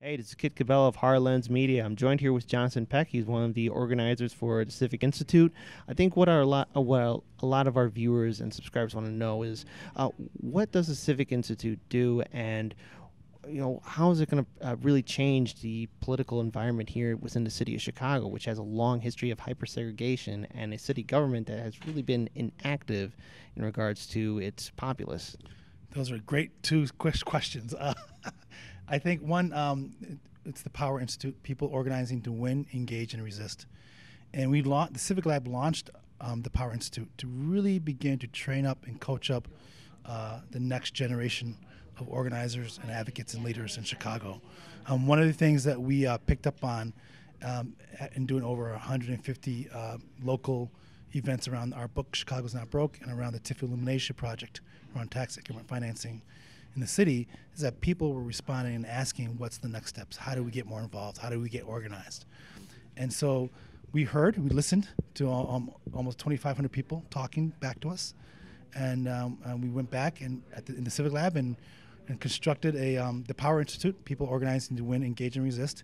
Hey, this is Kit Cabela of Harlan's Media. I'm joined here with Johnson Peck. He's one of the organizers for the Civic Institute. I think what a lot of our viewers and subscribers want to know is what does the Civic Institute do, and how is it going to really change the political environment here within the city of Chicago, which has a long history of hypersegregation and a city government that has really been inactive in regards to its populace. Those are great two questions. I think one, it's the Power Institute, people organizing to win, engage, and resist. And the Civic Lab launched the Power Institute to really begin to train up and coach up the next generation of organizers and advocates and leaders in Chicago. One of the things that we picked up on in doing over 150 local events around our book, Chicago's Not Broke, and around the TIF Illumination Project, around tax increment financing in the city, is that people were responding and asking, what's the next steps? How do we get more involved? How do we get organized? And so we listened to almost 2,500 people talking back to us. And we went back in the Civic Lab and constructed the Power Institute, people organizing to win, engage, and resist.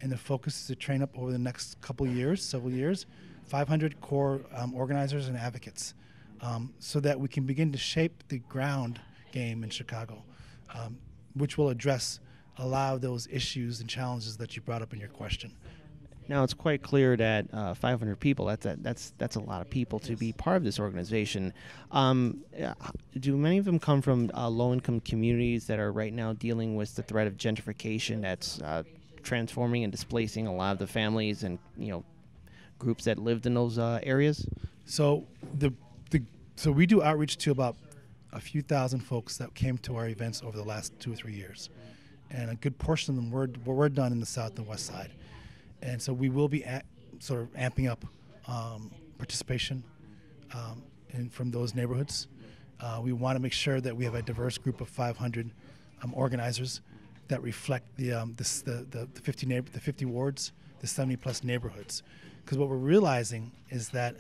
And the focus is to train up over the next several years, 500 core organizers and advocates, so that we can begin to shape the ground game in Chicago, which will address a lot of those issues and challenges that you brought up in your question. Now, it's quite clear that 500 people, that's a lot of people to be part of this organization. Do many of them come from low-income communities that are right now dealing with the threat of gentrification that's transforming and displacing a lot of the families and groups that lived in those areas? So so we do outreach to about a few thousand folks that came to our events over the last 2 or 3 years, and a good portion of them were done in the South and West Side. And so we will be sort of amping up participation from those neighborhoods. We want to make sure that we have a diverse group of 500 organizers that reflect the 50 wards, the 70 plus neighborhoods. Because what we're realizing is that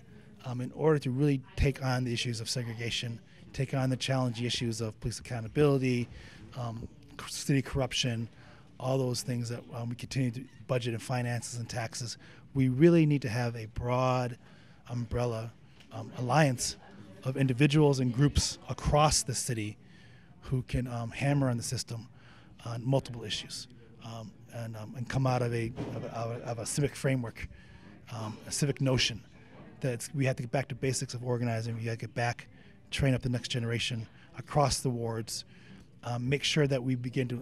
in order to really take on the issues of segregation, take on the challenging issues of police accountability, city corruption, all those things that we continue to budget and finances and taxes, we really need to have a broad umbrella alliance of individuals and groups across the city who can hammer on the system on multiple issues and come out of a civic framework, a civic notion that we have to get back to basics of organizing. We got to get back, train up the next generation across the wards, make sure that we begin to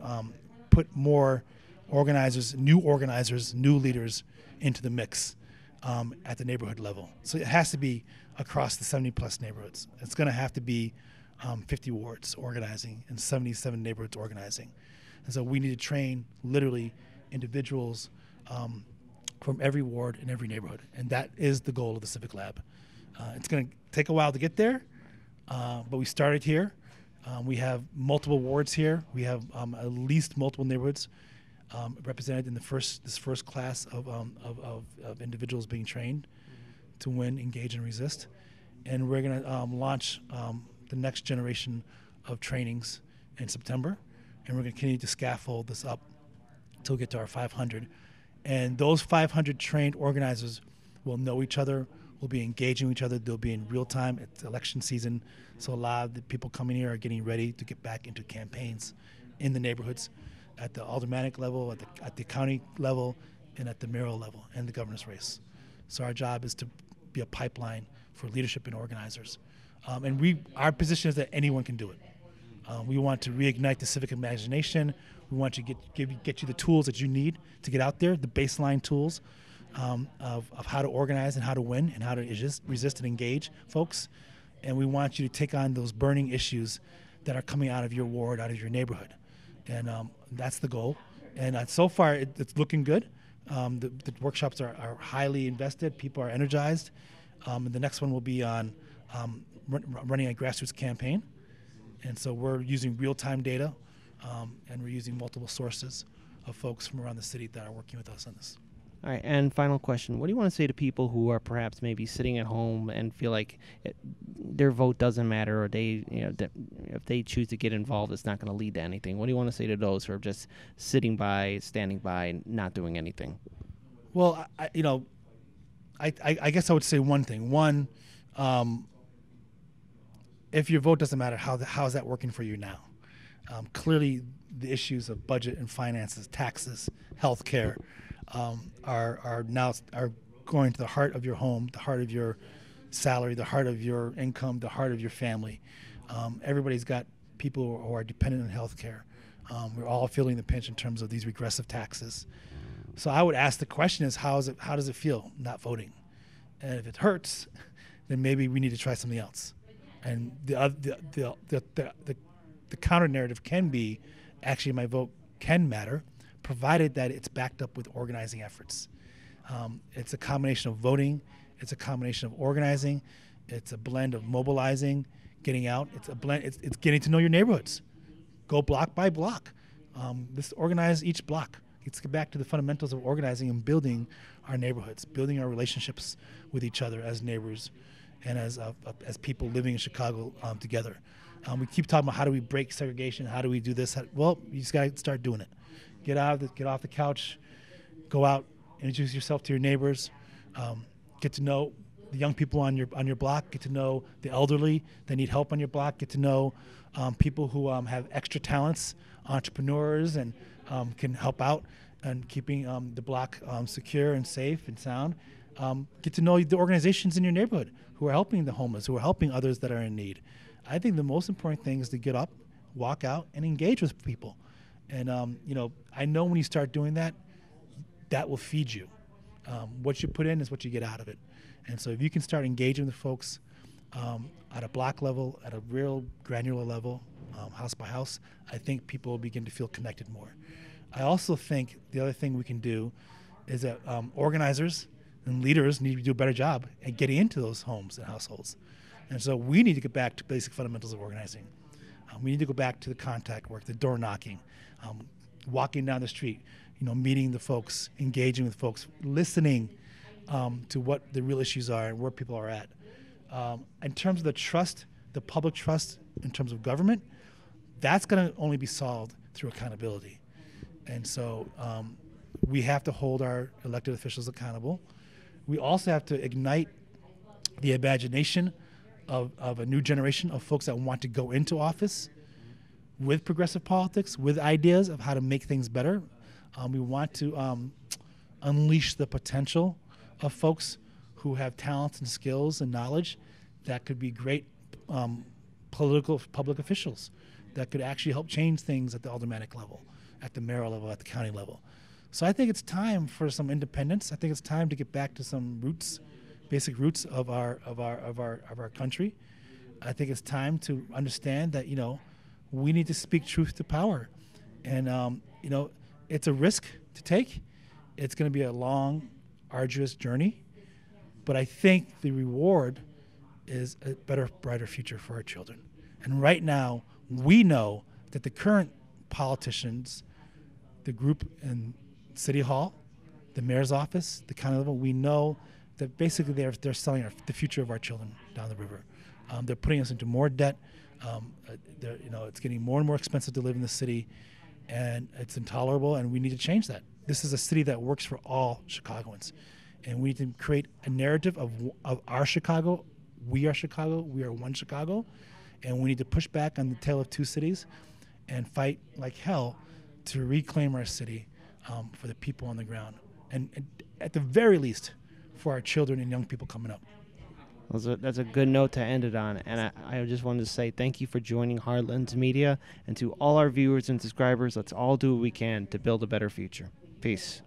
put more organizers, new leaders into the mix at the neighborhood level. So it has to be across the 70 plus neighborhoods. It's going to have to be 50 wards organizing and 77 neighborhoods organizing. And so we need to train literally individuals from every ward in every neighborhood. And that is the goal of the Civic Lab. It's going to take a while to get there, but we started here. We have multiple wards here. We have at least multiple neighborhoods represented in this first class of individuals being trained to win, engage, and resist. And we're going to launch the next generation of trainings in September, and we're going to continue to scaffold this up until we get to our 500. And those 500 trained organizers will know each other, will be engaging with each other. They'll be in real time. It's election season, so a lot of the people coming here are getting ready to get back into campaigns in the neighborhoods at the aldermanic level, at the county level, and at the mayoral level, and the governor's race. So our job is to be a pipeline for leadership and organizers. And our position is that anyone can do it. We want to reignite the civic imagination. We want to get you the tools that you need to get out there, the baseline tools of how to organize and how to win and how to resist and engage folks. And we want you to take on those burning issues that are coming out of your ward, out of your neighborhood. And that's the goal. And so far, it's looking good. The workshops are highly invested. People are energized. And the next one will be on running a grassroots campaign. And so we're using real-time data, and we're using multiple sources of folks from around the city that are working with us on this. All right, and final question. What do you want to say to people who are perhaps maybe sitting at home and feel like their vote doesn't matter, or if they choose to get involved, it's not going to lead to anything? What do you want to say to those who are just sitting by, standing by, not doing anything? Well, I guess I would say one thing. One, if your vote doesn't matter, how is that working for you now? Clearly, the issues of budget and finances, taxes, health care, are going to the heart of your home, the heart of your salary, the heart of your income, the heart of your family. Everybody's got people who are dependent on health care. We're all feeling the pinch in terms of these regressive taxes. So I would ask the question is, how does it feel not voting? And if it hurts, then maybe we need to try something else. And the counter narrative can be, actually my vote can matter, provided that it's backed up with organizing efforts. It's a combination of voting, it's a combination of organizing, it's a blend of mobilizing, getting out. It's a blend. It's getting to know your neighborhoods. Go block by block. Let's organize each block. Let's get back to the fundamentals of organizing and building our neighborhoods, building our relationships with each other as neighbors and as people living in Chicago together. We keep talking about how do we break segregation, how do we do this? Well, you just got to start doing it. Get off the couch, go out, introduce yourself to your neighbors, get to know the young people on your block, get to know the elderly that need help on your block, get to know people who have extra talents, entrepreneurs, and can help out and keeping the block secure and safe and sound. Get to know the organizations in your neighborhood who are helping the homeless, who are helping others that are in need. I think the most important thing is to get up, walk out, and engage with people. And I know when you start doing that, that will feed you. What you put in is what you get out of it. And so if you can start engaging with folks at a block level, at a real granular level, house by house, I think people will begin to feel connected more. I also think the other thing we can do is that organizers and leaders need to do a better job at getting into those homes and households. And so we need to get back to basic fundamentals of organizing. We need to go back to the contact work, the door knocking, walking down the street, meeting the folks, engaging with folks, listening to what the real issues are and where people are at. In terms of the trust, the public trust in terms of government, that's going to only be solved through accountability. And so we have to hold our elected officials accountable. We also have to ignite the imagination of a new generation of folks that want to go into office with progressive politics, with ideas of how to make things better. We want to unleash the potential of folks who have talents and skills and knowledge that could be great public officials that could actually help change things at the aldermanic level, at the mayoral level, at the county level. So I think it's time for some independence. I think it's time to get back to some roots, basic roots of our country. I think it's time to understand that we need to speak truth to power, and it's a risk to take. It's going to be a long, arduous journey, but I think the reward is a better, brighter future for our children. And right now, we know that the current politicians, the group in City Hall, the mayor's office, the county level, we know that basically they're selling the future of our children down the river. They're putting us into more debt. It's getting more and more expensive to live in the city, and it's intolerable, and we need to change that. This is a city that works for all Chicagoans, and we need to create a narrative of our Chicago. We are Chicago. We are one Chicago, and we need to push back on the tale of two cities and fight like hell to reclaim our city for the people on the ground, and at the very least, for our children and young people coming up. That's a good note to end it on. And I just wanted to say thank you for joining Heartlands Media. And to all our viewers and subscribers, let's all do what we can to build a better future. Peace.